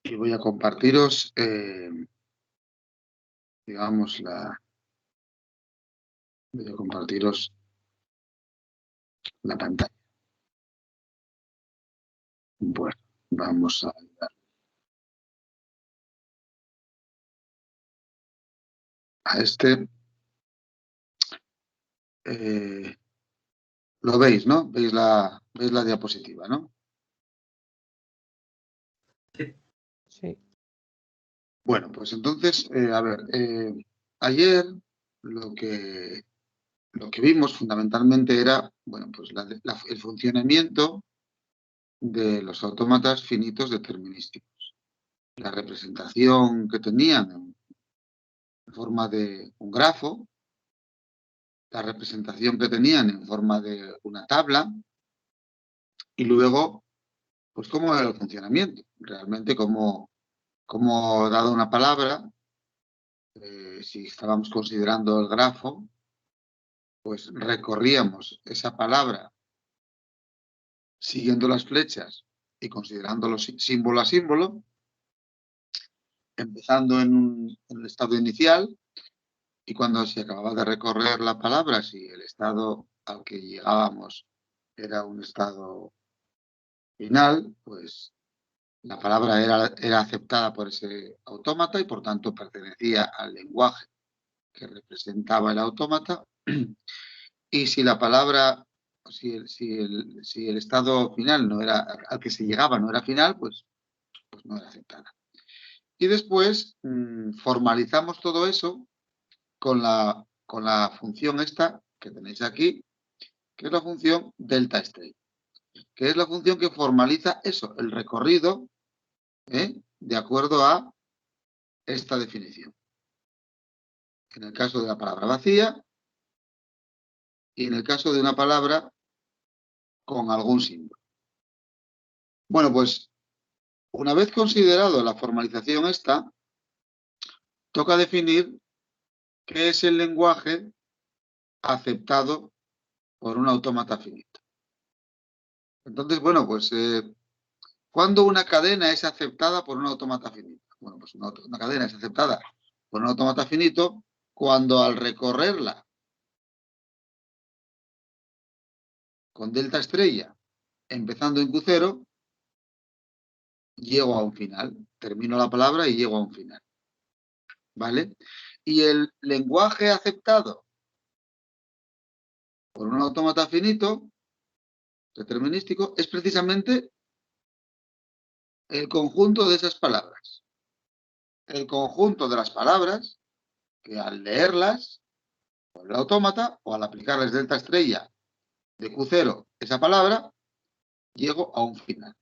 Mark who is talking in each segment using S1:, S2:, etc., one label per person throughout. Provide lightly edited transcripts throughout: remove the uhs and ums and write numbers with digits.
S1: Y voy a compartiros, digamos, voy a compartiros la pantalla. Bueno, vamos a este. Lo veis, ¿no? Veis la diapositiva, ¿no?
S2: Sí.
S1: Bueno, pues entonces, a ver, ayer lo que vimos fundamentalmente era, bueno, pues el funcionamiento de los autómatas finitos determinísticos. La representación que tenían en forma de un grafo, la representación que tenían en forma de una tabla y luego, pues cómo era el funcionamiento, realmente cómo dado una palabra, si estábamos considerando el grafo, pues recorríamos esa palabra siguiendo las flechas y considerándolo símbolo a símbolo, empezando en el estado inicial, y cuando se acababa de recorrer la palabra, si el estado al que llegábamos era un estado final, pues la palabra era aceptada por ese autómata y por tanto pertenecía al lenguaje que representaba el autómata. Y si la palabra, si el estado final no era, al que se llegaba no era final, pues no era aceptada. Y después formalizamos todo eso con la función esta que tenéis aquí, que es la función delta state, que es la función que formaliza eso, el recorrido, de acuerdo a esta definición. En el caso de la palabra vacía y en el caso de una palabra con algún símbolo. Bueno, pues una vez considerado la formalización esta, toca definir qué es el lenguaje aceptado por un autómata finito. Entonces, bueno, pues, ¿cuándo una cadena es aceptada por un autómata finito? Bueno, pues una cadena es aceptada por un autómata finito cuando al recorrerla con delta estrella, empezando en Q0, llego a un final. Termino la palabra y llego a un final. ¿Vale? Y el lenguaje aceptado por un autómata finito determinístico es precisamente el conjunto de esas palabras. El conjunto de las palabras que al leerlas por el autómata o al aplicarles delta estrella de Q0 esa palabra, llego a un final.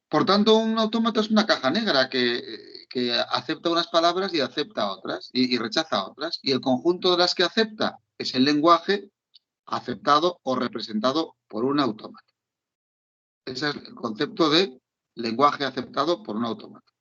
S1: Por tanto, un autómata es una caja negra que acepta unas palabras y acepta otras y rechaza otras. Y el conjunto de las que acepta es el lenguaje aceptado o representado por un autómata. Ese es el concepto de lenguaje aceptado por un autómata.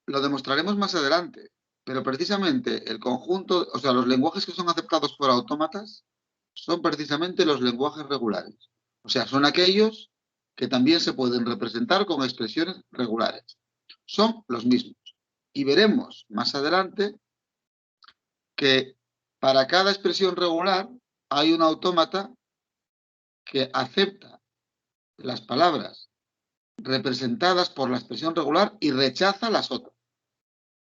S1: Lo demostraremos más adelante, pero precisamente el conjunto, o sea, los lenguajes que son aceptados por autómatas son precisamente los lenguajes regulares. O sea, son aquellos que también se pueden representar con expresiones regulares. Son los mismos. Y veremos más adelante que para cada expresión regular hay un autómata que acepta las palabras representadas por la expresión regular y rechaza las otras.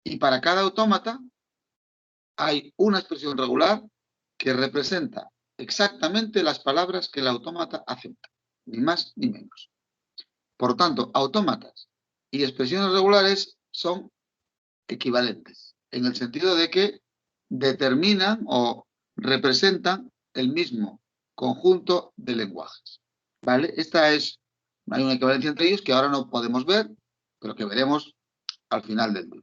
S1: Y para cada autómata hay una expresión regular que representa exactamente las palabras que el autómata acepta, ni más ni menos. Por tanto, autómatas y expresiones regulares son equivalentes, en el sentido de que determinan o representan el mismo conjunto de lenguajes. ¿Vale? Hay una equivalencia entre ellos que ahora no podemos ver, pero que veremos al final del día.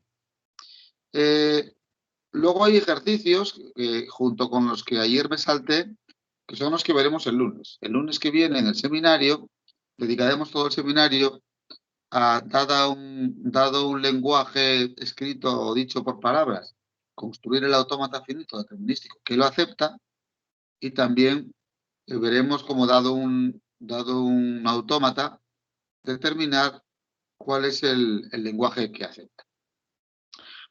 S1: Luego hay ejercicios junto con los que ayer me salté, que son los que veremos el lunes. El lunes que viene en el seminario, dedicaremos todo el seminario a, dado un lenguaje escrito o dicho por palabras, construir el autómata finito determinístico que lo acepta, y también veremos cómo dado un autómata determinar cuál es el lenguaje que acepta.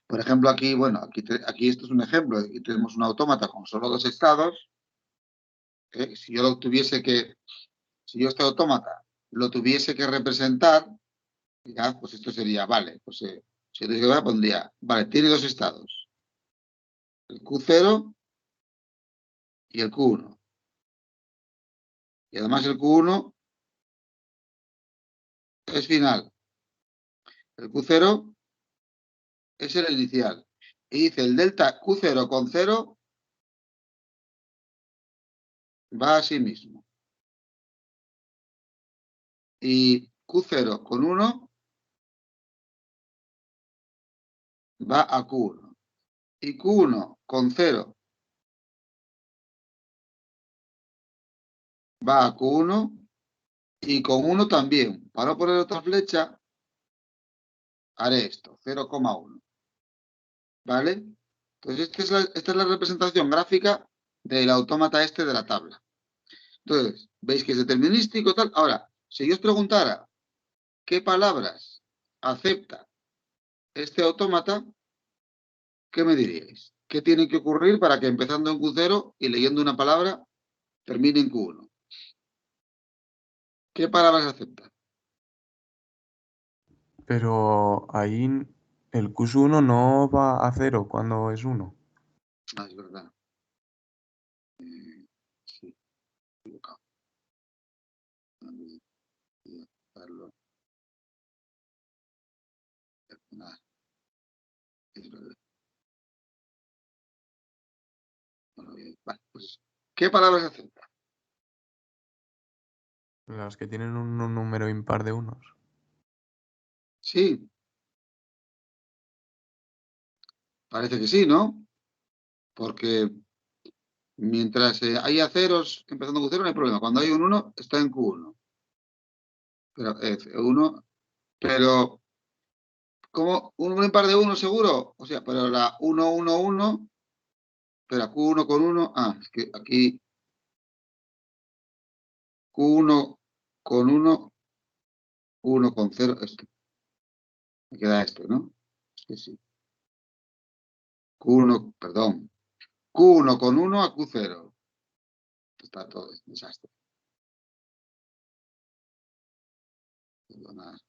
S1: Por ejemplo, aquí, bueno, aquí esto es un ejemplo. Aquí tenemos un autómata con solo dos estados. Si yo este autómata lo tuviese que representar, ya, pues esto sería, vale, pues si yo pondría, vale, tiene dos estados, el Q0 y el Q1. Y además el Q1 es final. El Q0 es el inicial. Y dice el delta Q0 con 0 va a sí mismo. Y Q0 con 1 va a Q1. Y Q1 con 0 va a Q1. Y con 1 también. Para no poner otra flecha, haré esto, 0,1. ¿Vale? Entonces, esta es la representación gráfica del autómata este de la tabla. Entonces, veis que es determinístico, tal. Ahora, si yo os preguntara qué palabras acepta este autómata, ¿qué me diríais? ¿Qué tiene que ocurrir para que empezando en Q0 y leyendo una palabra termine en Q1? ¿Qué palabras acepta?
S2: Pero ahí el Q1 no va a 0 cuando es 1.
S1: Ah, es verdad. Sí, equivocado. Es verdad. Bueno, bien. Vale, pues, ¿qué palabras acepta?
S2: Las que tienen un número impar de unos.
S1: Sí, parece que sí, ¿no? Porque mientras haya ceros empezando con 0 no hay problema. Cuando hay un 1 está en Q1. Pero F1, pero ¿cómo? ¿Un impar de 1 seguro? O sea, pero la 1, 1, 1, espera, Q1 con 1, es que aquí Q1 con 1, 1 con 0, esto. Me queda esto, ¿no? Es que sí. Q1, perdón. Q1 con 1 a Q0. Está todo, es un desastre. Perdonad,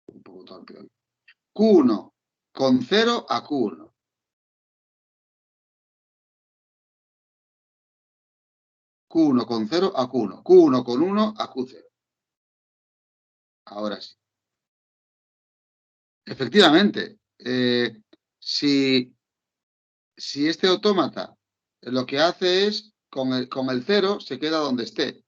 S1: un poco torpe hoy. Q1 con 0 a Q1. Q1 con 0 a Q1. Q1 con 1 a Q0. Ahora sí. Efectivamente, si este autómata lo que hace es, con el 0 se queda donde esté.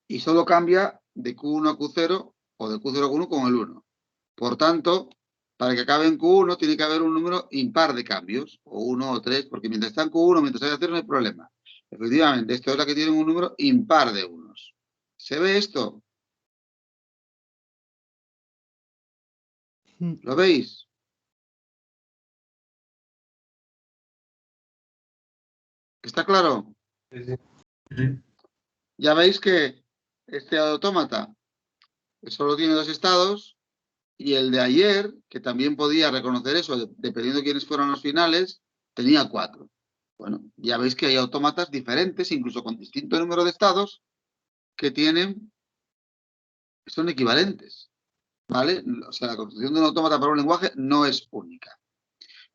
S1: Y solo cambia de Q1 a Q0 o de Q0 a Q1 con el 1. Por tanto, para que acabe en Q1 tiene que haber un número impar de cambios, o 1 o 3, porque mientras está en Q1, mientras haya 0 no hay problema. Efectivamente, esto es la que tiene un número impar de unos. ¿Se ve esto? ¿Lo veis? ¿Está claro?
S2: Sí.
S1: Ya veis que este autómata solo tiene dos estados y el de ayer, que también podía reconocer eso, dependiendo de quiénes fueron los finales, tenía 4. Bueno, ya veis que hay autómatas diferentes, incluso con distinto número de estados, que son equivalentes, ¿vale? O sea, la construcción de un autómata para un lenguaje no es única.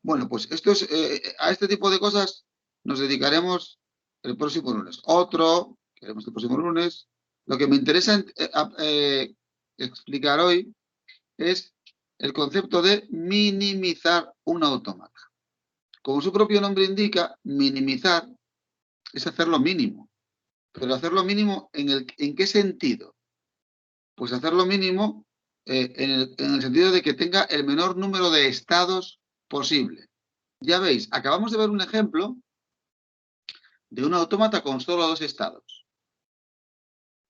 S1: Bueno, pues a este tipo de cosas nos dedicaremos el próximo lunes. Que haremos el próximo lunes. Lo que me interesa explicar hoy es el concepto de minimizar un autómata. Como su propio nombre indica, minimizar es hacer lo mínimo. Pero hacer lo mínimo, ¿en qué sentido? Pues hacer lo mínimo en el sentido de que tenga el menor número de estados posible. Ya veis, acabamos de ver un ejemplo de un autómata con solo dos estados.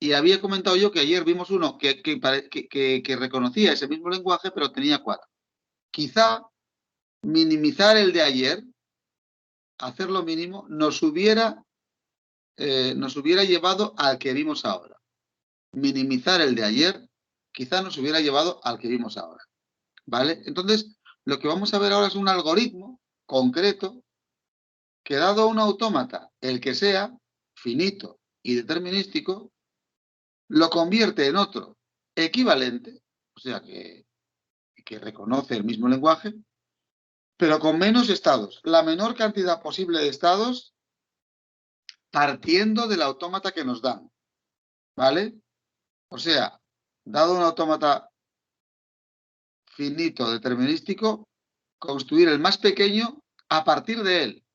S1: Y había comentado yo que ayer vimos uno que reconocía ese mismo lenguaje, pero tenía 4. Quizá minimizar el de ayer, hacer lo mínimo, nos hubiera llevado al que vimos ahora. minimizar el de ayer, quizá nos hubiera llevado al que vimos ahora. ¿Vale? Entonces, lo que vamos a ver ahora es un algoritmo concreto que, dado a un autómata, el que sea, finito y determinístico, lo convierte en otro equivalente, o sea, que reconoce el mismo lenguaje, pero con menos estados, la menor cantidad posible de estados partiendo del autómata que nos dan, ¿vale? O sea, dado un autómata finito determinístico, construir el más pequeño a partir de él,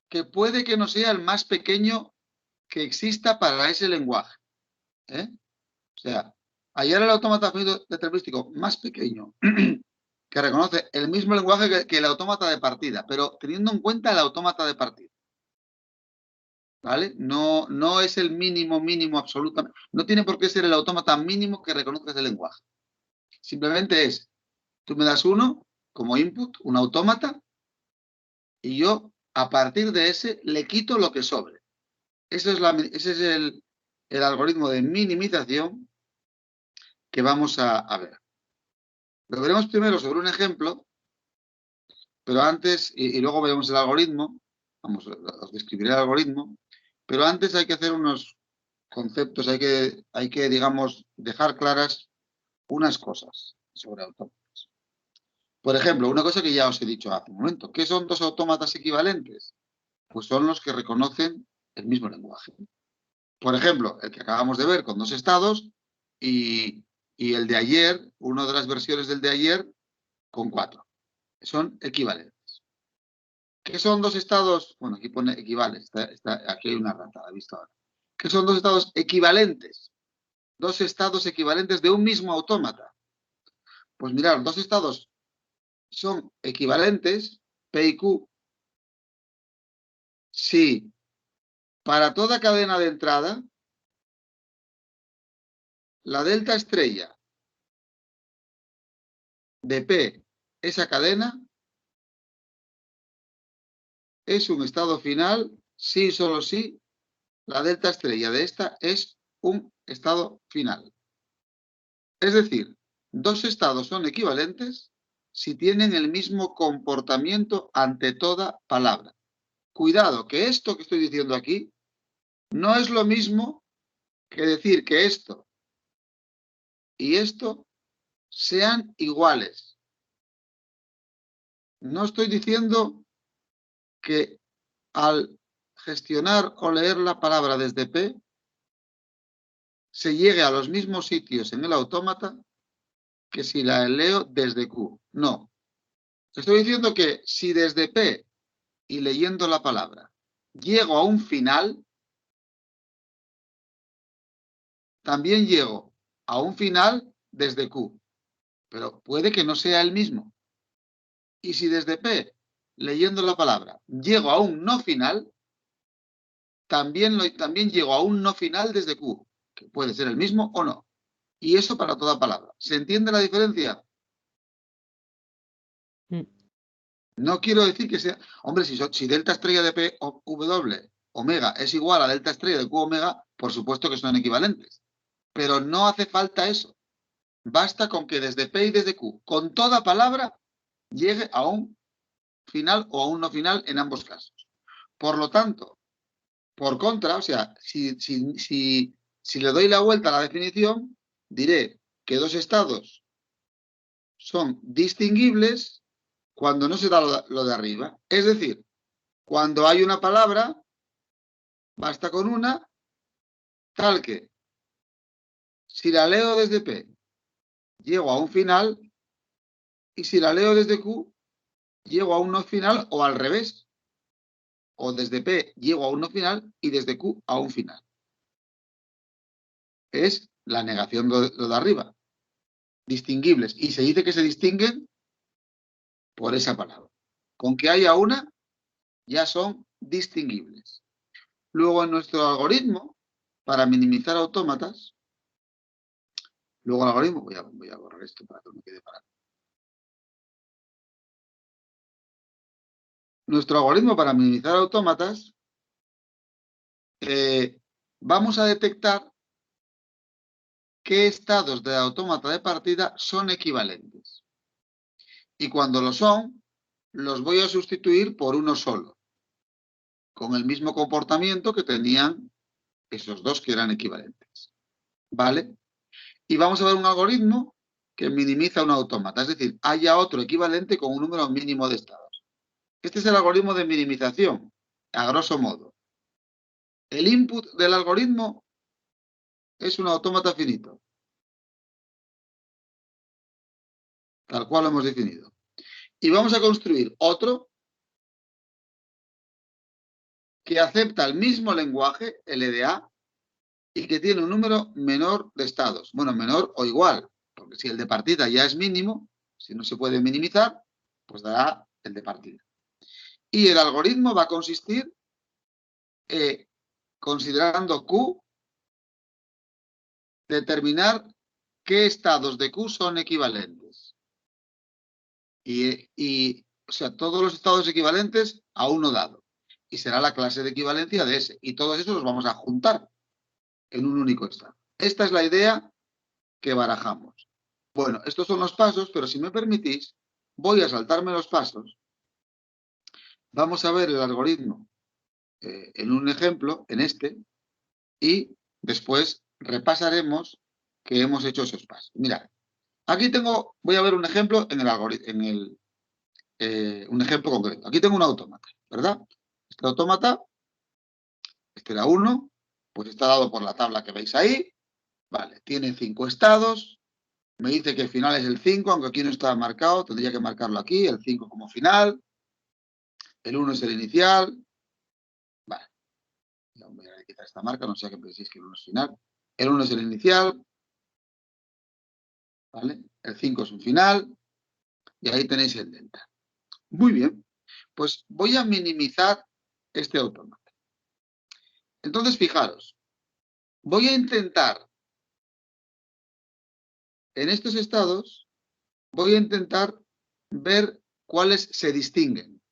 S1: que puede que no sea el más pequeño que exista para ese lenguaje, ¿eh? O sea, hallar el autómata finito determinístico más pequeño que reconoce el mismo lenguaje que el autómata de partida, pero teniendo en cuenta el autómata de partida. ¿Vale? No, no es el mínimo absolutamente. No tiene por qué ser el autómata mínimo que reconoce ese lenguaje. Simplemente es, tú me das uno como input, un autómata, y yo a partir de ese le quito lo que sobre. Ese es el algoritmo de minimización que vamos a ver. Lo veremos primero sobre un ejemplo, pero antes, y luego veremos el algoritmo, os describiré el algoritmo, pero antes hay que hacer unos conceptos, hay que, digamos, dejar claras unas cosas sobre autómatas. Por ejemplo, una cosa que ya os he dicho hace un momento, ¿qué son dos autómatas equivalentes? Pues son los que reconocen el mismo lenguaje. Por ejemplo, el que acabamos de ver con dos estados y el de ayer, una de las versiones del de ayer con 4. Son equivalentes. ¿Qué son dos estados? Bueno, aquí pone equivale, aquí hay una rata, ¿ha visto ahora? ¿Qué son dos estados equivalentes? Dos estados equivalentes de un mismo autómata. Pues mirad, dos estados son equivalentes, P y Q, si para toda cadena de entrada la delta estrella de P, esa cadena, es un estado final, si y solo si la delta estrella de esta es un estado final. Es decir, dos estados son equivalentes si tienen el mismo comportamiento ante toda palabra. Cuidado, que esto que estoy diciendo aquí no es lo mismo que decir que esto y esto sean iguales. No estoy diciendo que al gestionar o leer la palabra desde P se llegue a los mismos sitios en el autómata que si la leo desde Q. No. Estoy diciendo que si desde P y leyendo la palabra llego a un final, también llego a un final desde Q. Pero puede que no sea el mismo. Y si desde P, leyendo la palabra, llego a un no final, también llego a un no final desde Q, que puede ser el mismo o no. Y eso para toda palabra. ¿Se entiende la diferencia? No quiero decir que sea... Hombre, si delta estrella de P o W omega es igual a delta estrella de Q omega, por supuesto que son equivalentes. Pero no hace falta eso. Basta con que desde P y desde Q, con toda palabra, llegue a un final o a un no final en ambos casos. Por lo tanto, por contra, o sea, si le doy la vuelta a la definición, diré que dos estados son distinguibles cuando no se da lo de arriba. Es decir, cuando hay una palabra, basta con una, tal que si la leo desde P, llego a un final, y si la leo desde Q, llego a un no final o al revés. O desde P llego a un no final y desde Q a un final. Es la negación de lo de arriba. Distinguibles. Y se dice que se distinguen por esa palabra. Con que haya una, ya son distinguibles. Luego, en nuestro algoritmo, para minimizar autómatas, luego el algoritmo, voy a borrar esto para que no me quede parado. Nuestro algoritmo para minimizar autómatas, vamos a detectar qué estados del autómata de partida son equivalentes. Y cuando lo son, los voy a sustituir por uno solo, con el mismo comportamiento que tenían esos dos que eran equivalentes. ¿Vale? Y vamos a ver un algoritmo que minimiza un autómata, es decir, haya otro equivalente con un número mínimo de estados. Este es el algoritmo de minimización, a grosso modo. El input del algoritmo es un autómata finito, tal cual lo hemos definido. Y vamos a construir otro que acepta el mismo lenguaje, LDA, y que tiene un número menor de estados. Bueno, menor o igual, porque si el de partida ya es mínimo, si no se puede minimizar, pues dará el de partida. Y el algoritmo va a consistir, considerando Q, determinar qué estados de Q son equivalentes. O sea, todos los estados equivalentes a uno dado. Y será la clase de equivalencia de ese. Y todos esos los vamos a juntar en un único estado. Esta es la idea que barajamos. Bueno, estos son los pasos, pero si me permitís, voy a saltarme los pasos. Vamos a ver el algoritmo en un ejemplo, en este, y después repasaremos que hemos hecho esos pasos. Mirad, aquí voy a ver un ejemplo en el algoritmo, un ejemplo concreto. Aquí tengo un autómata, ¿verdad? Este autómata, este era 1, pues está dado por la tabla que veis ahí. Vale, tiene 5 estados. Me dice que el final es el 5, aunque aquí no está marcado, tendría que marcarlo aquí, el 5 como final. El 1 es el inicial. Vale, voy a quitar esta marca, no sea que penséis que el 1 es final. El 1 es el inicial. ¿Vale? El 5 es un final. Y ahí tenéis el delta. Muy bien, pues voy a minimizar este autómata. Entonces, fijaros, voy a intentar, en estos estados, voy a intentar ver cuáles se distinguen,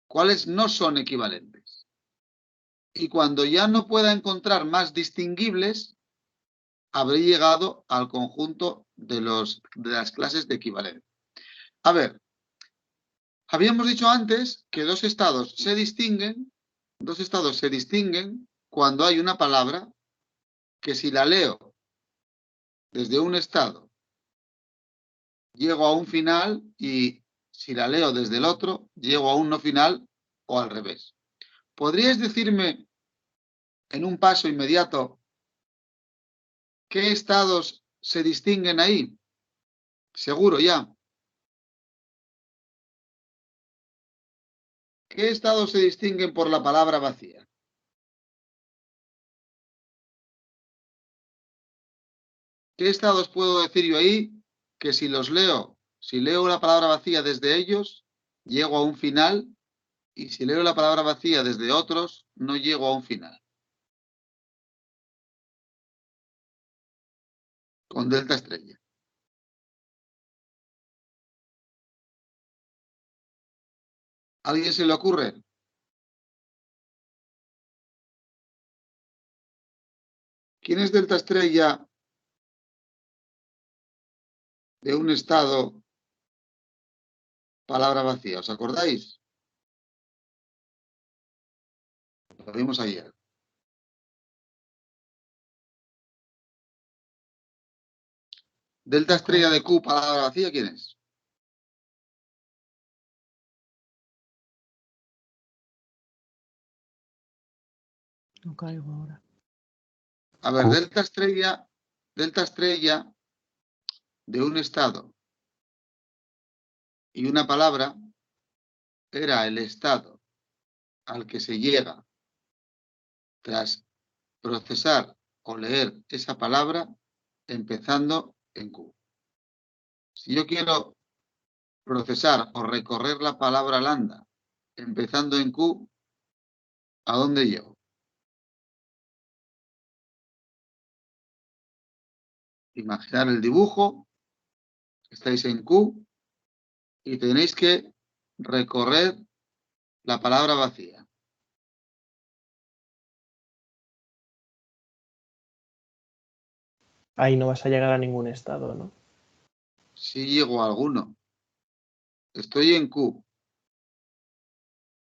S1: cuáles no son equivalentes. Y cuando ya no pueda encontrar más distinguibles, habré llegado al conjunto de las clases de equivalencia. A ver, habíamos dicho antes que dos estados se distinguen cuando hay una palabra que si la leo desde un estado, llego a un final y si la leo desde el otro, llego a un no final o al revés. ¿Podríais decirme en un paso inmediato qué estados se distinguen ahí? Seguro ya. ¿Qué estados se distinguen por la palabra vacía? ¿Qué estados puedo decir yo ahí que si los leo, si leo la palabra vacía desde ellos, llego a un final y si leo la palabra vacía desde otros, no llego a un final? Con delta estrella. ¿A alguien se le ocurre? ¿Quién es delta estrella de un estado palabra vacía? ¿Os acordáis? Lo vimos ayer. Delta estrella de Q, palabra vacía, ¿quién es?
S3: No caigo ahora.
S1: A ver, delta estrella de un estado y una palabra era el estado al que se llega tras procesar o leer esa palabra empezando en Q. Si yo quiero procesar o recorrer la palabra lambda empezando en Q, ¿a dónde llego? Imaginar el dibujo, estáis en Q y tenéis que recorrer la palabra vacía.
S4: Ahí no vas a llegar a ningún estado, ¿no?
S1: Sí llego a alguno. Estoy en Q.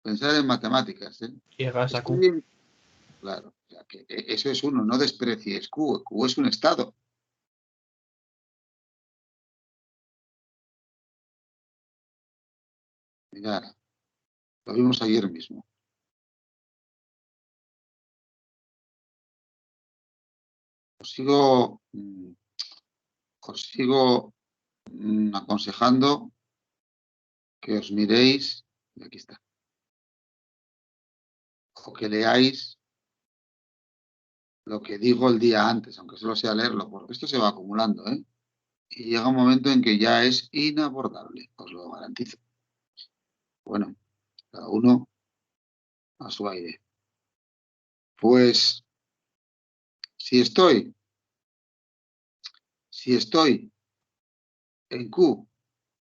S1: Pensar en matemáticas, ¿eh?
S5: Llegas a Q.
S1: Estoy en... Claro, o sea, que eso es uno, no desprecies Q. Q es un estado. Mirad, lo vimos ayer mismo. Os sigo aconsejando que os miréis, y aquí está, o que leáis lo que digo el día antes, aunque solo sea leerlo, porque esto se va acumulando, ¿eh? Y llega un momento en que ya es inabordable, os lo garantizo. Bueno, cada uno a su aire. Pues, si estoy en Q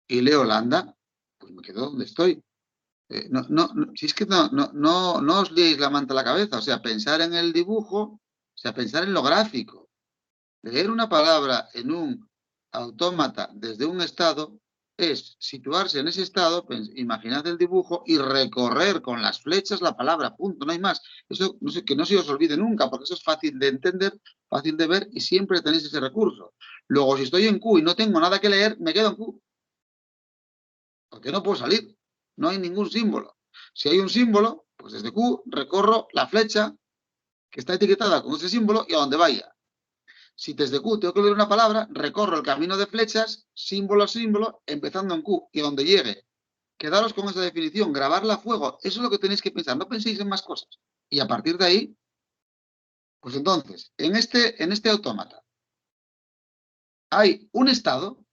S1: y leo lambda, pues me quedo donde estoy. Si es que no os liéis la manta a la cabeza, o sea, pensar en el dibujo, o sea, pensar en lo gráfico. Leer una palabra en un autómata desde un estado es situarse en ese estado, imaginad el dibujo y recorrer con las flechas la palabra, punto, no hay más. Eso no sé, que no se os olvide nunca, porque eso es fácil de entender, fácil de ver y siempre tenéis ese recurso. Luego, si estoy en Q y no tengo nada que leer, me quedo en Q. Porque no puedo salir, no hay ningún símbolo. Si hay un símbolo, pues desde Q recorro la flecha que está etiquetada con ese símbolo y a donde vaya. Si desde Q tengo que leer una palabra, recorro el camino de flechas, símbolo a símbolo, empezando en Q y a donde llegue. Quedaros con esa definición, grabarla a fuego. Eso es lo que tenéis que pensar, no penséis en más cosas. Y a partir de ahí, pues entonces, en este autómata hay un estado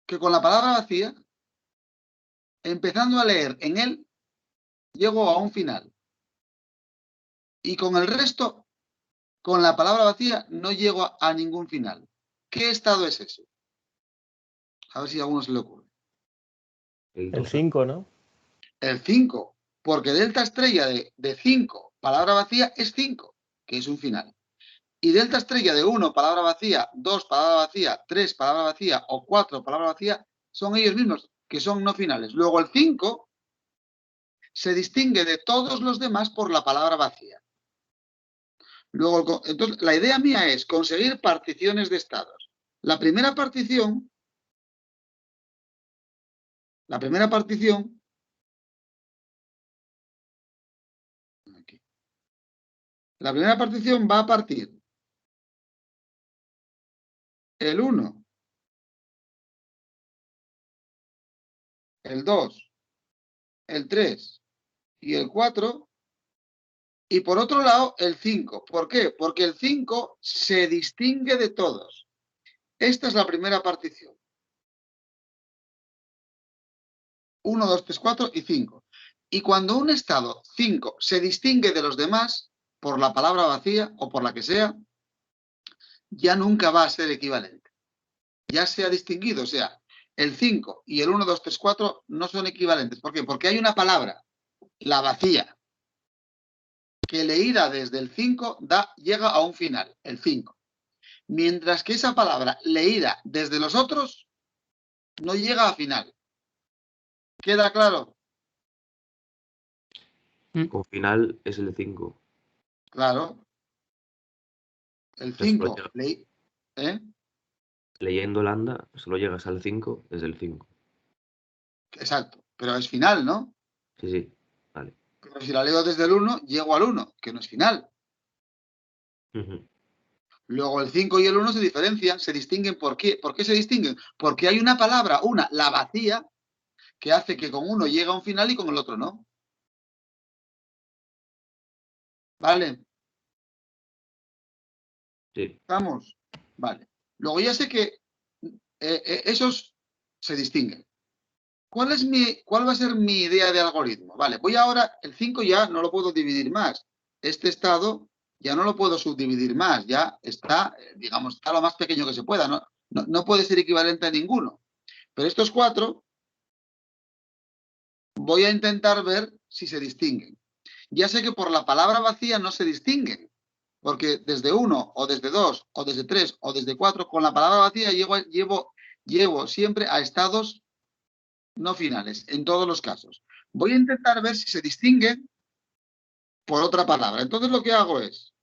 S1: que con la palabra vacía, empezando a leer en él, llego a un final. Y con el resto, con la palabra vacía, no llego a ningún final. ¿Qué estado es ese? A ver si a alguno se le ocurre.
S4: El 5, ¿no?
S1: El 5, porque delta estrella de 5, palabra vacía, es 5, que es un final. Y delta estrella de 1, palabra vacía, 2, palabra vacía, 3, palabra vacía o 4, palabra vacía, son ellos mismos, que son no finales. Luego el 5 se distingue de todos los demás por la palabra vacía. Luego, entonces, la idea mía es conseguir particiones de estados. La primera partición va a partir el 1, el 2, el 3 y el 4, y por otro lado el 5. ¿Por qué? Porque el 5 se distingue de todos. Esta es la primera partición. 1, 2, 3, 4 y 5. Y cuando un estado 5 se distingue de los demás por la palabra vacía o por la que sea, ya nunca va a ser equivalente. Ya se ha distinguido, o sea, el 5 y el 1, 2, 3, 4 no son equivalentes. ¿Por qué? Porque hay una palabra, la vacía, que leída desde el 5 llega a un final, el 5. Mientras que esa palabra leída desde los otros no llega a final. ¿Queda claro?
S5: Con final es el 5.
S1: Claro. El 5.
S5: Leyendo lambda, solo llegas al 5 desde el 5.
S1: Exacto. Pero es final, ¿no?
S5: Sí, sí. Vale.
S1: Pero si la leo desde el 1, llego al 1, que no es final. Luego el 5 y el 1 se diferencian, se distinguen. ¿Por qué? ¿Por qué se distinguen? Porque hay una palabra, la vacía, que hace que con uno llegue a un final y con el otro no. ¿Vale?
S5: Sí.
S1: ¿Estamos? Vale. Luego ya sé que esos se distinguen. ¿Cuál va a ser mi idea de algoritmo? Vale, voy ahora, el 5 ya no lo puedo dividir más. Este estado ya no lo puedo subdividir más, ya está, digamos, está lo más pequeño que se pueda, no puede ser equivalente a ninguno. Pero estos 4 voy a intentar ver si se distinguen. Ya sé que por la palabra vacía no se distinguen, Porque desde 1, o desde 2, o desde 3, o desde 4, con la palabra vacía llevo siempre a estados no finales, en todos los casos. Voy a intentar ver si se distinguen por otra palabra. Entonces lo que hago es,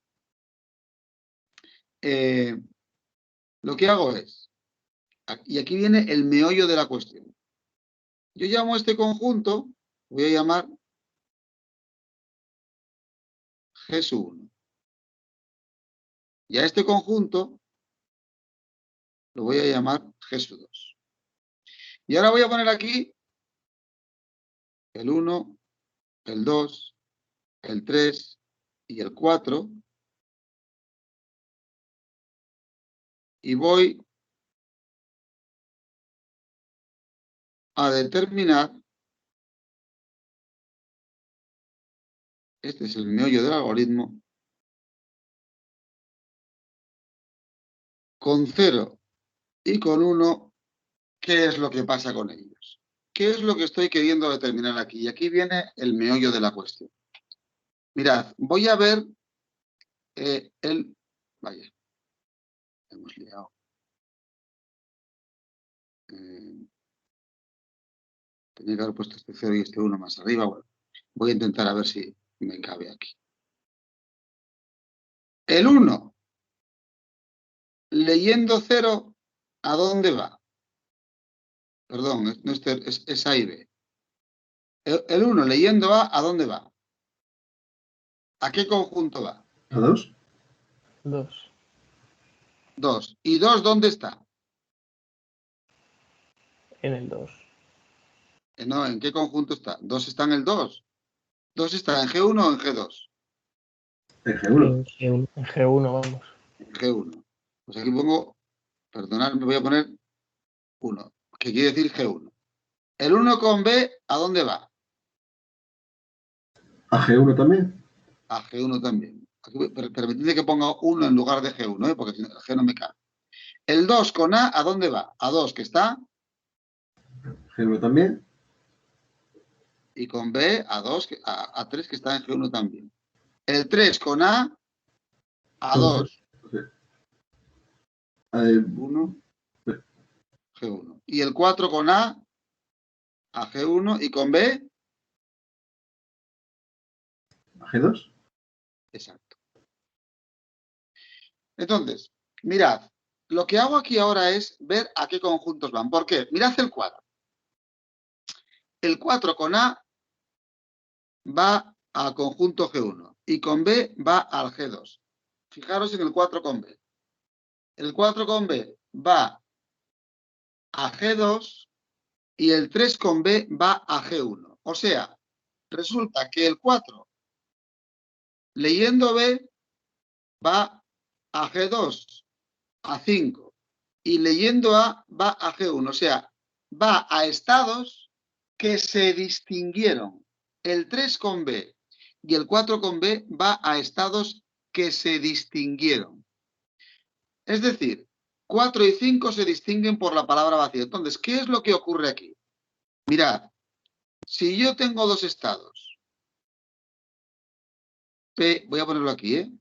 S1: y aquí viene el meollo de la cuestión. Yo llamo a este conjunto, voy a llamar G1. Y a este conjunto lo voy a llamar G2. Y ahora voy a poner aquí el 1, el 2, el 3 y el 4. Y voy a determinar, este es el meollo del algoritmo, con 0 y con 1, ¿qué es lo que pasa con ellos? ¿Qué es lo que estoy queriendo determinar aquí? Y aquí viene el meollo de la cuestión. Mirad, voy a ver Vaya, hemos liado. Tenía que haber puesto este 0 y este 1 más arriba. Bueno, voy a intentar a ver si me cabe aquí. El 1, leyendo 0, ¿a dónde va? Perdón, es A y B. El 1, leyendo ¿a dónde va? ¿A qué conjunto va?
S6: ¿A 2?
S4: 2.
S1: 2. ¿Y 2 dónde está?
S4: En el 2.
S1: No, ¿en qué conjunto está? 2 está en el 2. 2 está en G1 o en G2.
S6: En G1.
S4: En G1, vamos.
S1: En G1. Pues aquí pongo, perdonad, me voy a poner 1, que quiere decir G1. El 1 con B, ¿a dónde va?
S6: ¿A G1 también?
S1: A G1 también. Aquí, permitidme que ponga 1 en lugar de G1, porque si no, G no me cabe. El 2 con ¿a dónde va? A 2, que está.
S6: ¿G1 también?
S1: Y con B, a 2, a 3, que está en G1 también. El 3 con A 2.
S6: Sí.
S1: 1, G1. Y el 4 con A G1. Y con B,
S6: ¿A G2?
S1: exacto. Entonces, mirad, lo que hago aquí ahora es ver a qué conjuntos van. ¿Por qué? Mirad el 4. El 4 con A va al conjunto G1 y con B va al G2. Fijaros en el 4 con B. El 4 con B va a G2 y el 3 con B va a G1. O sea, resulta que el 4, leyendo B, va a G2, a 5. Y leyendo A, va a G1. O sea, va a estados que se distinguieron. El 3 con B y el 4 con B va a estados que se distinguieron. Es decir, 4 y 5 se distinguen por la palabra vacía. Entonces, ¿qué es lo que ocurre aquí? Mirad, si yo tengo dos estados, P, voy a ponerlo aquí,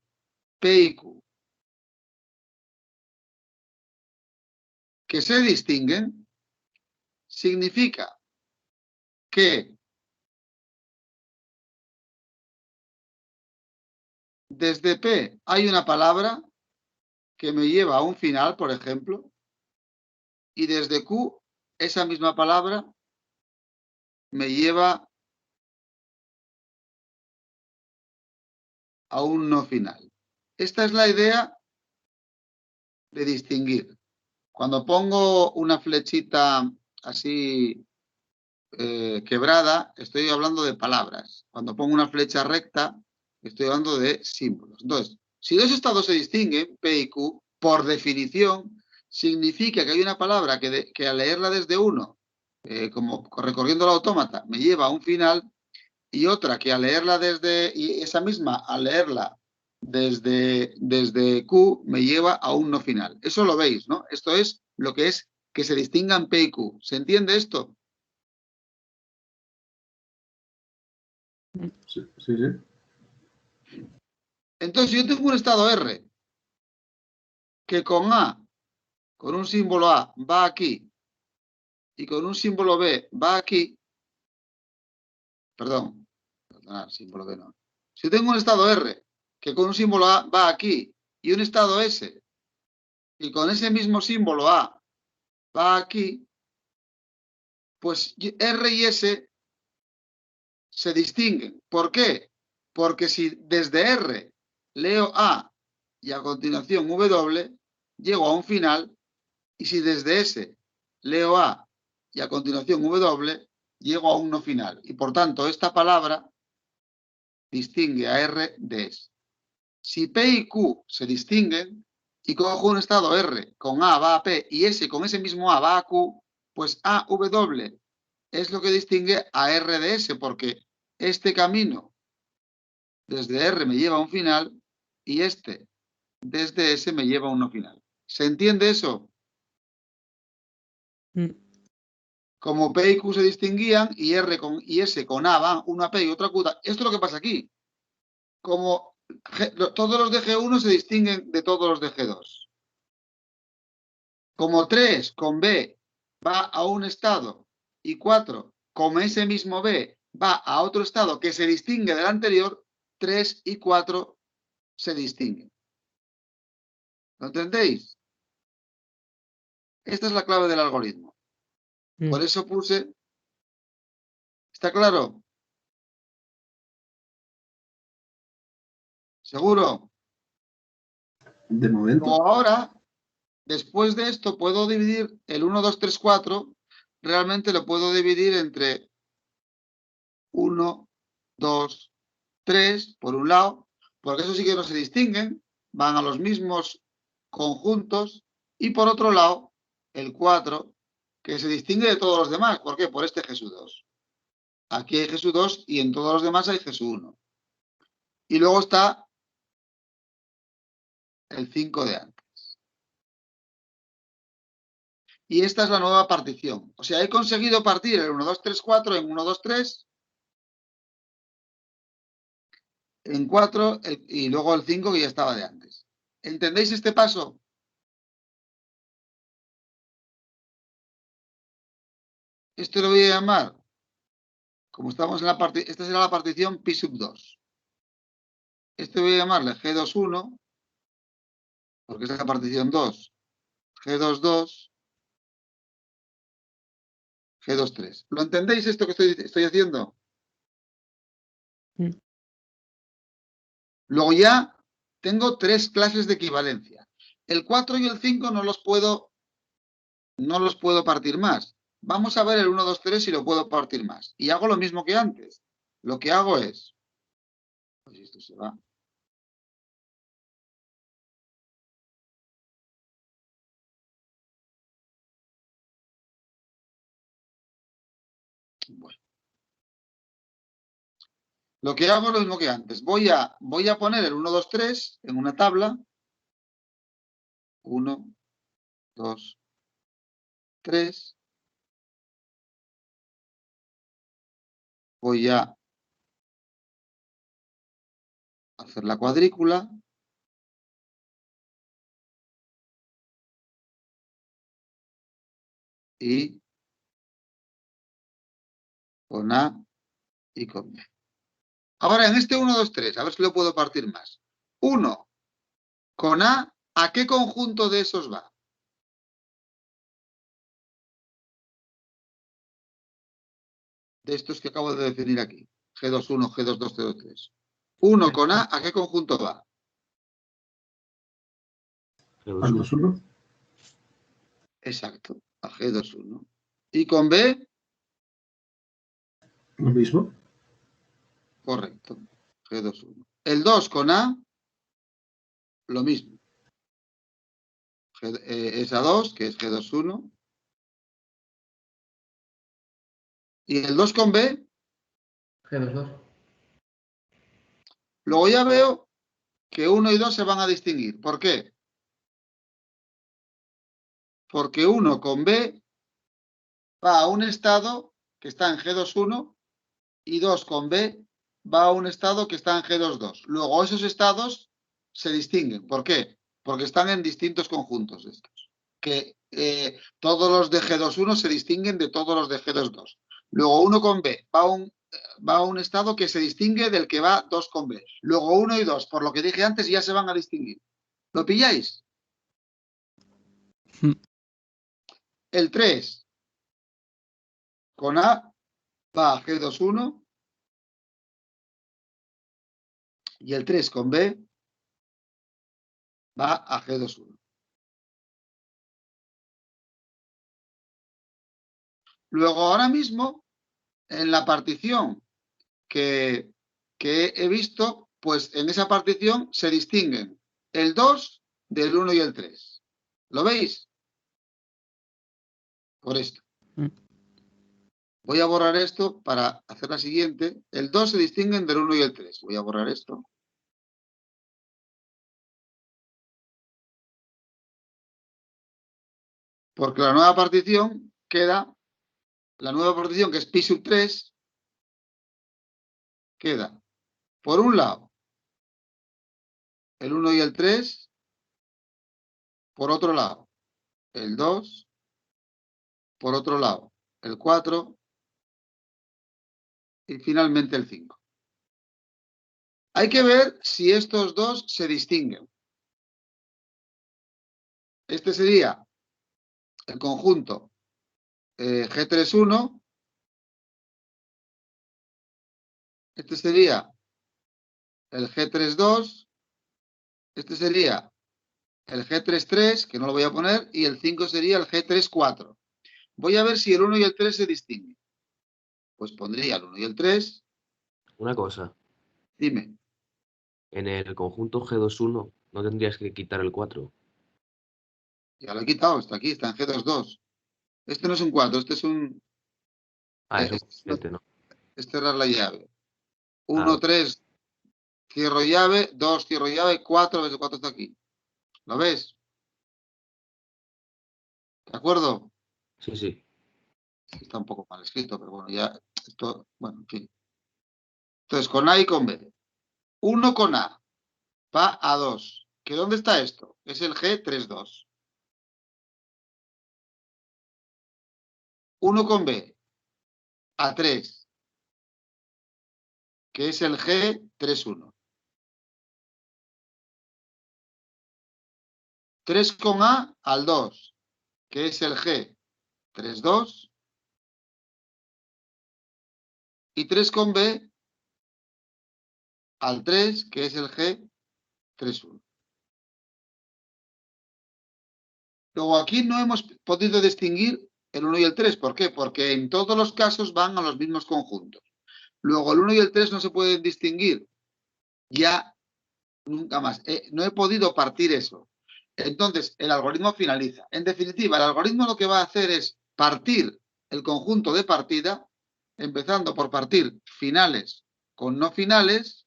S1: P y Q, que se distinguen, significa que desde P hay una palabra que me lleva a un final, por ejemplo, y desde Q esa misma palabra me lleva a un no final. Esta es la idea de distinguir. Cuando pongo una flechita así quebrada, estoy hablando de palabras. Cuando pongo una flecha recta, estoy hablando de símbolos. Entonces, si dos estados se distinguen, P y Q, por definición, significa que hay una palabra que al leerla desde uno, como recorriendo el autómata, me lleva a un final, y otra que al leerla y esa misma al leerla desde Q, me lleva a un no final. Eso lo veis, ¿no? Esto es lo que es que se distingan P y Q. ¿Se entiende esto?
S6: Sí, sí, sí.
S1: Entonces, yo tengo un estado R que con A, con un símbolo A, va aquí, y con un símbolo B va aquí. Perdón, símbolo B no. Si tengo un estado R que con un símbolo A va aquí y un estado S y con ese mismo símbolo A va aquí, pues R y S se distinguen. ¿Por qué? Porque si desde R leo A y a continuación W, llego a un final, y si desde S leo A y a continuación W, llego a un no final. Y por tanto, esta palabra distingue a R de S. Si P y Q se distinguen y cojo un estado R con A va a P y S con ese mismo A va a Q, pues AW es lo que distingue a R de S, porque este camino desde R me lleva a un final y este desde S me lleva a un no final. ¿Se entiende eso? Como P y Q se distinguían y R y S con A van una P y otra Q. Esto es lo que pasa aquí. Como todos los de G1 se distinguen de todos los de G2. Como 3 con B va a un estado y 4 con ese mismo B va a otro estado que se distingue del anterior, 3 y 4 se distinguen. ¿Lo entendéis? Esta es la clave del algoritmo. Por eso puse... ¿Está claro? ¿Seguro?
S6: De momento.
S1: Luego ahora, después de esto, puedo dividir el 1, 2, 3, 4. Realmente lo puedo dividir entre 1, 2, 3, por un lado, porque eso sí que no se distinguen, van a los mismos conjuntos, y por otro lado, el 4, que se distingue de todos los demás. ¿Por qué? Por este G2. Aquí hay G2 y en todos los demás hay G1. Y luego está el 5 de antes. Y esta es la nueva partición. O sea, he conseguido partir el 1, 2, 3, 4 en 1, 2, 3, en 4 y luego el 5 que ya estaba de antes. ¿Entendéis este paso? Esto lo voy a llamar, como estamos en la partición, esta será la partición pi sub 2. Este voy a llamarle G21, porque es la partición 2, G22, G23. ¿Lo entendéis esto que estoy haciendo? Luego ya tengo 3 clases de equivalencia. El 4 y el 5 no los puedo partir más. Vamos a ver el 1, 2, 3 si lo puedo partir más. Y hago lo mismo que antes. Lo que hago es... Pues esto se va. Bueno. Lo que hago es lo mismo que antes. Voy a poner el 1, 2, 3 en una tabla. 1, 2, 3. Voy a hacer la cuadrícula. Y con A y con B. Ahora, en este 1, 2, 3, a ver si lo puedo partir más. 1 con A, ¿a qué conjunto de esos va? De estos que acabo de definir aquí. G21, G22, G23. 1 con ¿a qué conjunto va?
S6: G21.
S1: Exacto, a G21. ¿Y con B?
S6: Lo mismo.
S1: Correcto, G21. El 2 con A, lo mismo. Es A2, que es G21. ¿Y el 2 con B?
S7: G22.
S1: Luego ya veo que 1 y 2 se van a distinguir. ¿Por qué? Porque 1 con B va a un estado que está en G21 y 2 con B va a un estado que está en G2,2. Luego esos estados se distinguen. ¿Por qué? Porque están en distintos conjuntos estos. Que todos los de G2,1 se distinguen de todos los de G2,2. Luego 1 con B va a un estado que se distingue del que va 2 con B. Luego 1 y 2, por lo que dije antes, ya se van a distinguir. ¿Lo pilláis? El 3 con A va a G2,1 y el 3 con B va a G2,1. Luego, ahora mismo, en la partición que he visto, pues en esa partición se distinguen el 2 del 1 y el 3. ¿Lo veis? Por esto. Voy a borrar esto para hacer la siguiente. El 2 se distinguen del 1 y el 3. Voy a borrar esto. Porque la nueva partición queda, la nueva partición que es pi sub 3, queda, por un lado, el 1 y el 3, por otro lado, el 2, por otro lado, el 4 y finalmente el 5. Hay que ver si estos dos se distinguen. Este sería el conjunto G3,1. Este sería el G3,2. Este sería el G3,3, que no lo voy a poner, y el 5 sería el G3,4. Voy a ver si el 1 y el 3 se distinguen. Pues pondría el 1 y el 3.
S5: Una cosa.
S1: Dime.
S5: En el conjunto G2,1 no tendrías que quitar el 4.
S1: Ya lo he quitado, está aquí, está en G2,2. Este no es un 4, este es un...
S5: Eso es ¿no?
S1: Es cerrar la llave. 1,
S5: Vale.
S1: 3, cierro llave, 2, cierro llave, 4, ves el 4 está aquí. ¿Lo ves? ¿De acuerdo?
S5: Sí, sí.
S1: Está un poco mal escrito, pero bueno, ya esto, bueno, en fin. Entonces, con A y con B. 1 con A va a 2. ¿Que dónde está esto? Es el G3,2. 1 con B a 3, que es el G3,1. 3 con A al 2, que es el G3,2. Y 3 con B al 3, que es el G3,1. Luego aquí no hemos podido distinguir el 1 y el 3. ¿Por qué? Porque en todos los casos van a los mismos conjuntos. Luego el 1 y el 3 no se pueden distinguir. Ya nunca más. No he podido partir eso. Entonces el algoritmo finaliza. En definitiva, el algoritmo lo que va a hacer es partir el conjunto de partida, empezando por partir finales con no finales,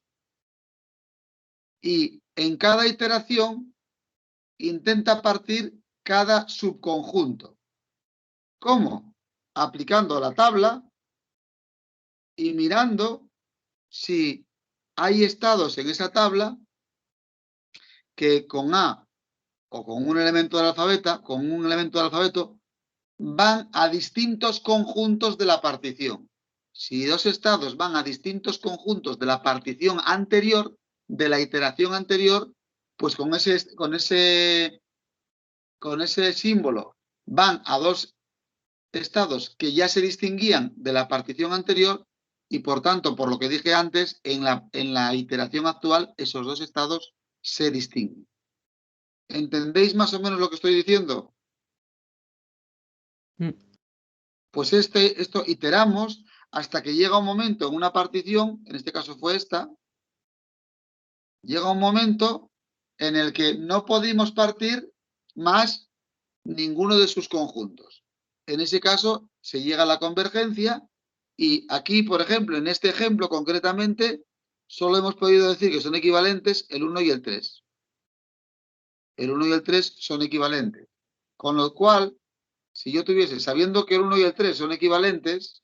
S1: y en cada iteración intenta partir cada subconjunto. ¿Cómo? Aplicando la tabla y mirando si hay estados en esa tabla que con A o con un elemento del alfabeto, van a distintos conjuntos de la partición. Si dos estados van a distintos conjuntos de la partición anterior, de la iteración anterior, pues con ese símbolo van a dos estados que ya se distinguían de la partición anterior y, por tanto, por lo que dije antes, en la iteración actual esos dos estados se distinguen. ¿Entendéis más o menos lo que estoy diciendo? Pues esto iteramos hasta que llega un momento en una partición, en este caso fue esta, llega un momento en el que no podemos partir más ninguno de sus conjuntos. En ese caso se llega a la convergencia y aquí, por ejemplo, en este ejemplo concretamente, solo hemos podido decir que son equivalentes el 1 y el 3. El 1 y el 3 son equivalentes. Con lo cual, si yo tuviese, sabiendo que el 1 y el 3 son equivalentes,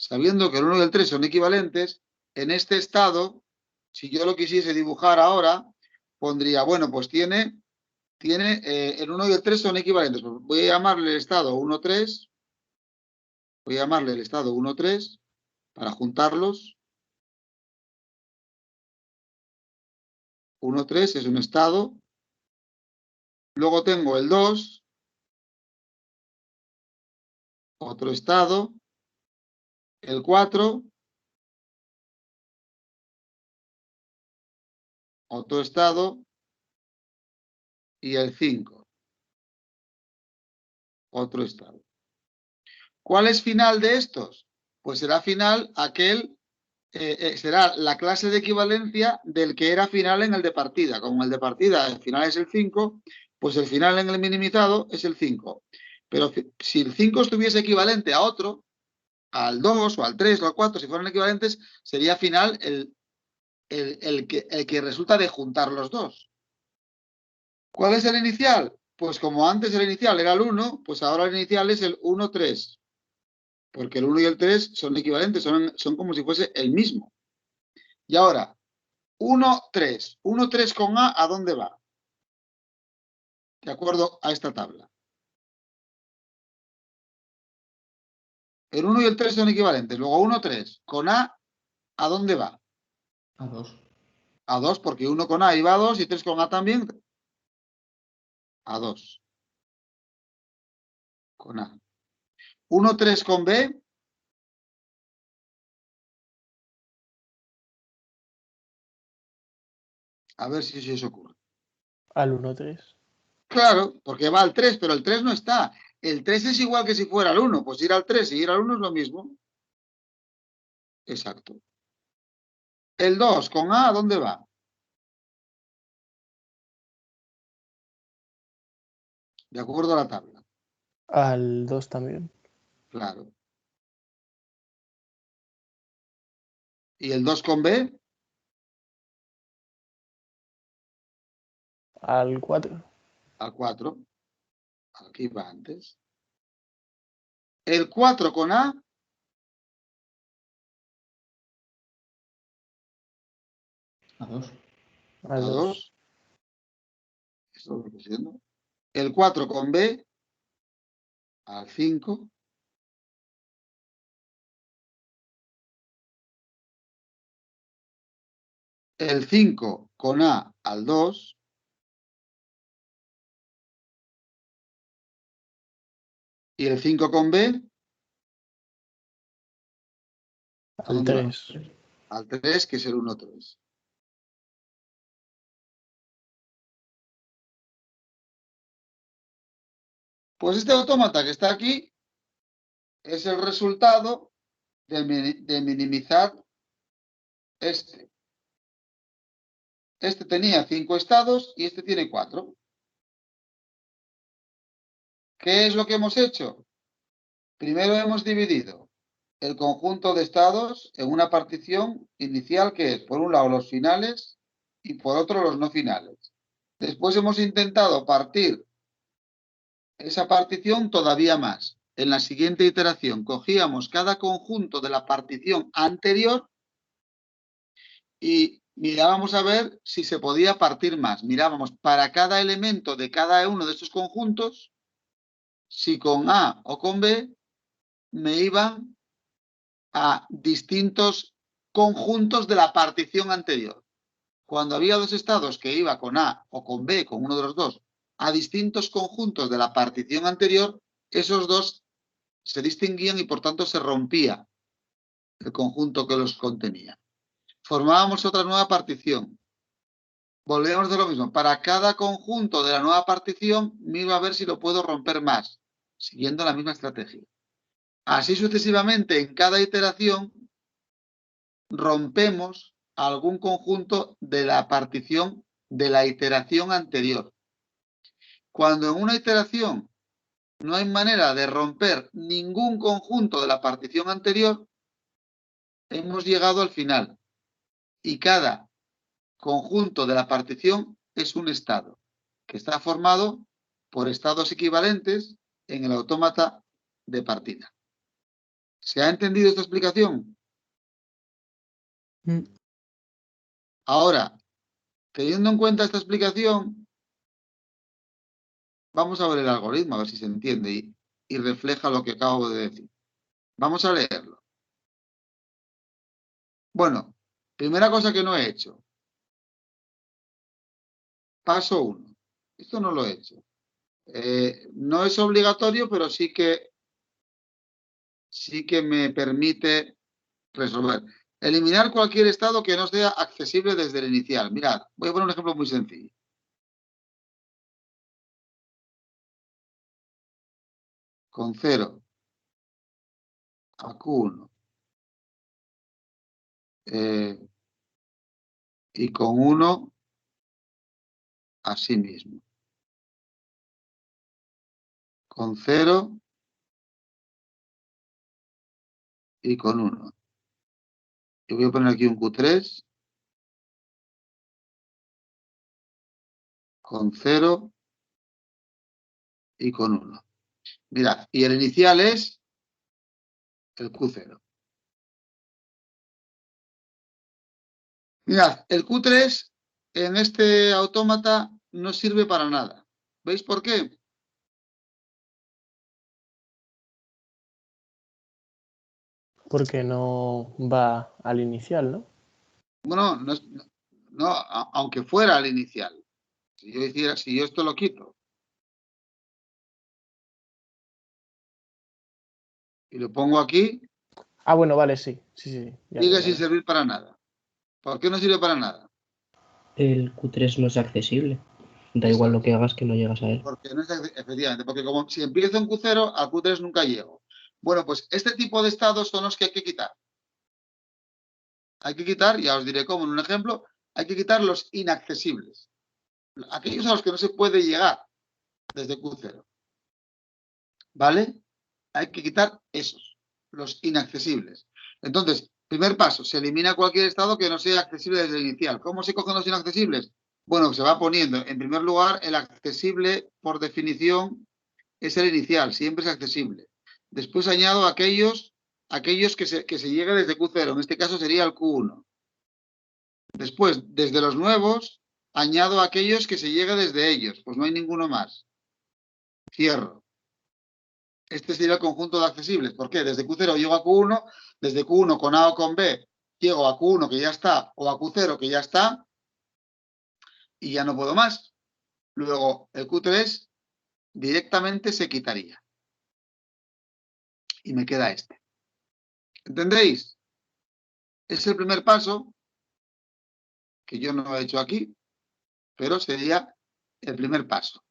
S1: sabiendo que el 1 y el 3 son equivalentes, en este estado, si yo lo quisiese dibujar ahora, pondría, bueno, pues tiene el 1 y el 3 son equivalentes. Pues voy a llamarle el estado 1, 3. Voy a llamarle el estado 1, 3 para juntarlos. 1, 3 es un estado. Luego tengo el 2, otro estado. El 4, otro estado. Y el 5, otro estado. ¿Cuál es final de estos? Pues será final será la clase de equivalencia del que era final en el de partida. Como el de partida el final es el 5, pues el final en el minimizado es el 5. Pero si el 5 estuviese equivalente a otro, al 2 o al 3 o al 4, si fueran equivalentes, sería final el que resulta de juntar los dos. ¿Cuál es el inicial? Pues como antes el inicial era el 1, pues ahora el inicial es el 1, 3. Porque el 1 y el 3 son equivalentes, son como si fuese el mismo. Y ahora, 1, 3. 1, 3 con A dónde va? De acuerdo a esta tabla. El 1 y el 3 son equivalentes. Luego 1, 3. Con ¿a dónde va?
S7: A 2.
S1: A 2, porque 1 con A iba a 2 y 3 con A también. A 2. Con A. 1, 3 con B. A ver si se os ocurre.
S4: Al 1, 3.
S1: Claro, porque va al 3, pero el 3 no está. El 3 es igual que si fuera el 1. Pues ir al 3 y ir al 1 es lo mismo. Exacto. El 2 con A ¿dónde va? De acuerdo a la tabla.
S4: Al 2 también.
S1: Claro. ¿Y el 2 con B?
S4: Al 4.
S1: Al 4. Aquí va antes. El 4 con A.
S7: A 2.
S1: A
S4: Al 2.
S1: 2. Esto lo estoy diciendo. El 4 con B. Al 5. El 5 con A al 2. Y el 5 con B. ¿A
S4: Al
S1: dónde va?
S4: 3.
S1: Al 3, que es el 1, 3. Pues este autómata que está aquí es el resultado de minimizar este. Este tenía 5 estados y este tiene 4. ¿Qué es lo que hemos hecho? Primero hemos dividido el conjunto de estados en una partición inicial que es, por un lado, los finales y por otro, los no finales. Después hemos intentado partir esa partición todavía más. En la siguiente iteración cogíamos cada conjunto de la partición anterior y mirábamos a ver si se podía partir más. Mirábamos para cada elemento de cada uno de estos conjuntos, si con A o con B me iban a distintos conjuntos de la partición anterior. Cuando había dos estados que iba con A o con B, con uno de los dos, a distintos conjuntos de la partición anterior, esos dos se distinguían y por tanto se rompía el conjunto que los contenía. Formábamos otra nueva partición. Volvíamos a hacer lo mismo. Para cada conjunto de la nueva partición, miro a ver si lo puedo romper más, siguiendo la misma estrategia. Así sucesivamente, en cada iteración, rompemos algún conjunto de la partición de la iteración anterior. Cuando en una iteración no hay manera de romper ningún conjunto de la partición anterior, hemos llegado al final. Y cada conjunto de la partición es un estado, que está formado por estados equivalentes en el autómata de partida. ¿Se ha entendido esta explicación?
S3: Mm.
S1: Ahora, teniendo en cuenta esta explicación, vamos a ver el algoritmo, a ver si se entiende y refleja lo que acabo de decir. Vamos a leerlo. Bueno, primera cosa que no he hecho. Paso 1. Esto no lo he hecho. No es obligatorio, pero sí que me permite resolver. Eliminar cualquier estado que no sea accesible desde el inicial. Mirad, voy a poner un ejemplo muy sencillo. Con 0 a Q1 y con 1 a sí mismo. Con 0 y con 1. Yo voy a poner aquí un Q3 con 0 y con 1. Mirad, y el inicial es el Q0. Mirad, el Q3 en este autómata no sirve para nada. ¿Veis por qué?
S4: Porque no va al inicial, ¿no?
S1: Bueno, no, aunque fuera al inicial. Si yo esto lo quito y lo pongo aquí,
S4: Ah, bueno, vale, sí. Sí. Ya
S1: sigue
S4: veo,
S1: sin
S4: vale.
S1: servir para nada. ¿Por qué no sirve para nada?
S5: El Q3 no es accesible. Da igual lo que hagas que no llegas a él.
S1: Porque no es efectivamente, porque como si empiezo en Q0, al Q3 nunca llego. Bueno, pues este tipo de estados son los que hay que quitar. Hay que quitar, ya os diré cómo en un ejemplo, hay que quitar los inaccesibles. Aquellos a los que no se puede llegar desde Q0. ¿Vale? Hay que quitar esos, los inaccesibles. Entonces, primer paso, se elimina cualquier estado que no sea accesible desde el inicial. ¿Cómo se cogen los inaccesibles? Bueno, se va poniendo, en primer lugar, el accesible, por definición, es el inicial, siempre es accesible. Después añado aquellos que se llegue desde Q0, en este caso sería el Q1. Después, desde los nuevos, añado aquellos que se llegue desde ellos, pues no hay ninguno más. Cierro. Este sería el conjunto de accesibles. ¿Por qué? Desde Q0 llego a Q1, desde Q1 con A o con B llego a Q1 que ya está, o a Q0 que ya está, y ya no puedo más. Luego, el Q3 directamente se quitaría. Y me queda este. ¿Entendéis? Es el primer paso, que yo no he hecho aquí, pero sería el primer paso.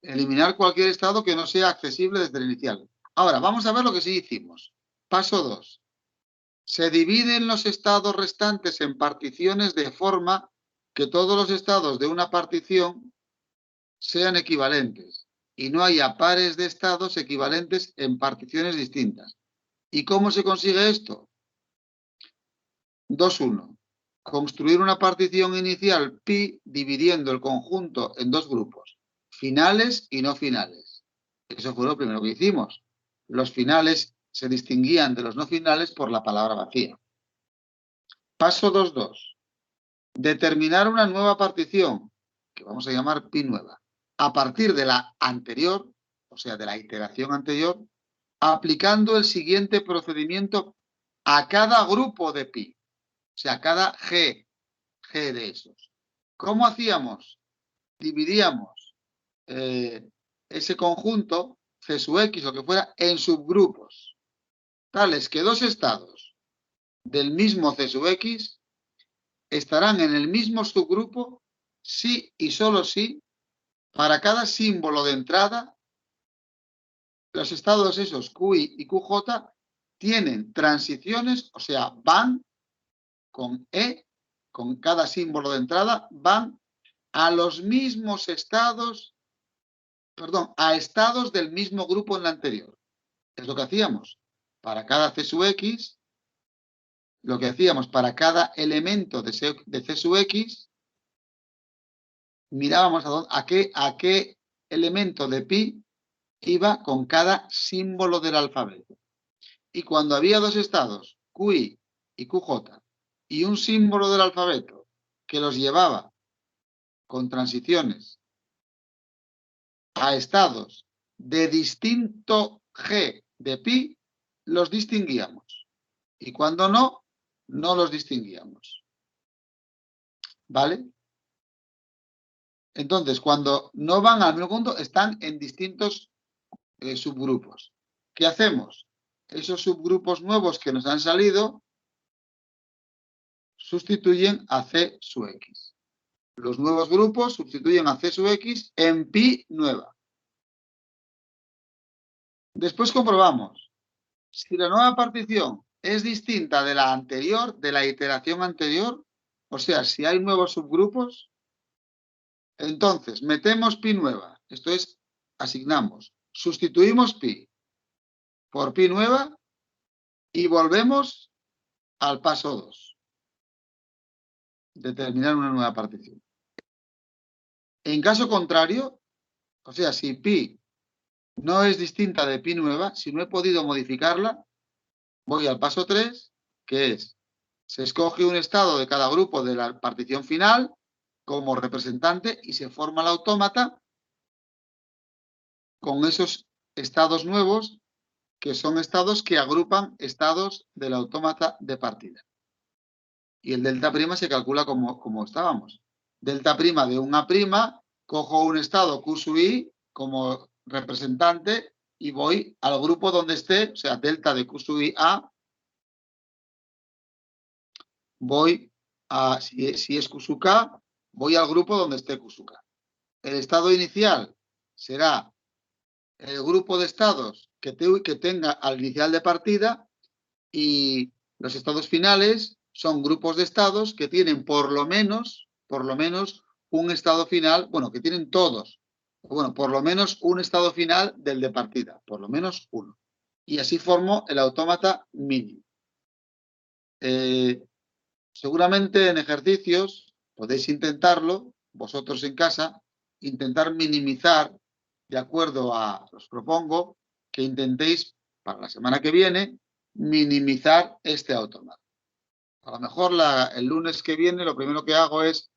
S1: Eliminar cualquier estado que no sea accesible desde el inicial. Ahora, vamos a ver lo que sí hicimos. Paso 2. Se dividen los estados restantes en particiones de forma que todos los estados de una partición sean equivalentes y no haya pares de estados equivalentes en particiones distintas. ¿Y cómo se consigue esto? 2-1. Construir una partición inicial pi dividiendo el conjunto en dos grupos, finales y no finales. Eso fue lo primero que hicimos. Los finales se distinguían de los no finales por la palabra vacía. Paso 2.2. Determinar una nueva partición, que vamos a llamar pi nueva, a partir de la anterior, o sea, de la iteración anterior, aplicando el siguiente procedimiento a cada grupo de pi, o sea, cada G de esos. ¿Cómo hacíamos? Dividíamos ese conjunto, C sub X o que fuera, en subgrupos, tales que dos estados del mismo C sub X estarán en el mismo subgrupo si y solo si para cada símbolo de entrada los estados esos QI y QJ tienen transiciones, o sea, van con E, con cada símbolo de entrada, van a los mismos estados, perdón, a estados del mismo grupo en la anterior. Es lo que hacíamos. Para cada C sub X, lo que hacíamos para cada elemento de C sub X, mirábamos a qué elemento de pi iba con cada símbolo del alfabeto. Y cuando había dos estados, QI y QJ, y un símbolo del alfabeto que los llevaba con transiciones a estados de distinto G de pi, los distinguíamos. Y cuando no, no los distinguíamos. ¿Vale? Entonces, cuando no van al mismo punto, están en distintos subgrupos. ¿Qué hacemos? Esos subgrupos nuevos que nos han salido sustituyen a C sub X. Los nuevos grupos sustituyen a C sub X en pi nueva. Después comprobamos. Si la nueva partición es distinta de la anterior, de la iteración anterior, o sea, si hay nuevos subgrupos, entonces metemos pi nueva. Esto es, asignamos. Sustituimos pi por pi nueva y volvemos al paso 2. Determinar una nueva partición. En caso contrario, o sea, si pi no es distinta de pi nueva, si no he podido modificarla, voy al paso 3, que es, se escoge un estado de cada grupo de la partición final como representante y se forma el autómata con esos estados nuevos, que son estados que agrupan estados del autómata de partida. Y el delta prima se calcula como estábamos. Delta prima de una prima, cojo un estado Q sub I como representante y voy al grupo donde esté, o sea, delta de Q sub I A, voy a, si es Q sub K, voy al grupo donde esté Q sub K. El estado inicial será el grupo de estados que tenga al inicial de partida y los estados finales son grupos de estados que tienen por lo menos un estado final, bueno, que tienen todos, bueno, por lo menos un estado final del de partida, por lo menos uno. Y así formo el autómata mínimo. Seguramente en ejercicios podéis intentarlo, vosotros en casa, intentar minimizar, de acuerdo a, os propongo, que intentéis para la semana que viene, minimizar este autómata. A lo mejor el lunes que viene lo primero que hago es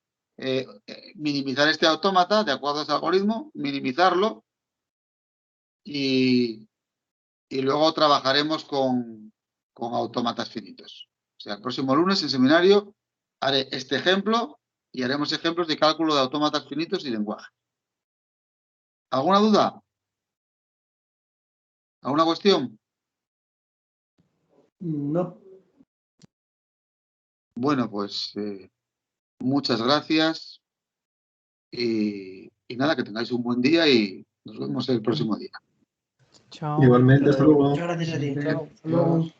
S1: minimizar este autómata, de acuerdo a ese algoritmo, minimizarlo y luego trabajaremos con autómatas finitos. O sea, el próximo lunes en seminario haré este ejemplo y haremos ejemplos de cálculo de autómatas finitos y lenguaje. ¿Alguna duda? ¿Alguna cuestión?
S6: No.
S1: Bueno, pues muchas gracias y nada, que tengáis un buen día y nos vemos el próximo día.
S3: Chao.
S6: Igualmente, hasta luego.
S7: Muchas gracias a ti.
S4: Chao.
S7: Adiós.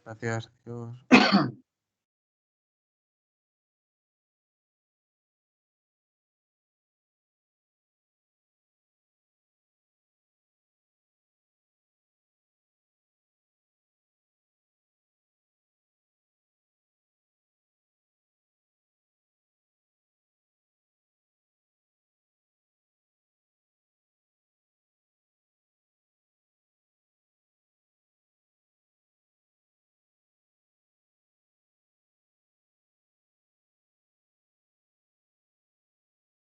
S2: Gracias, Dios.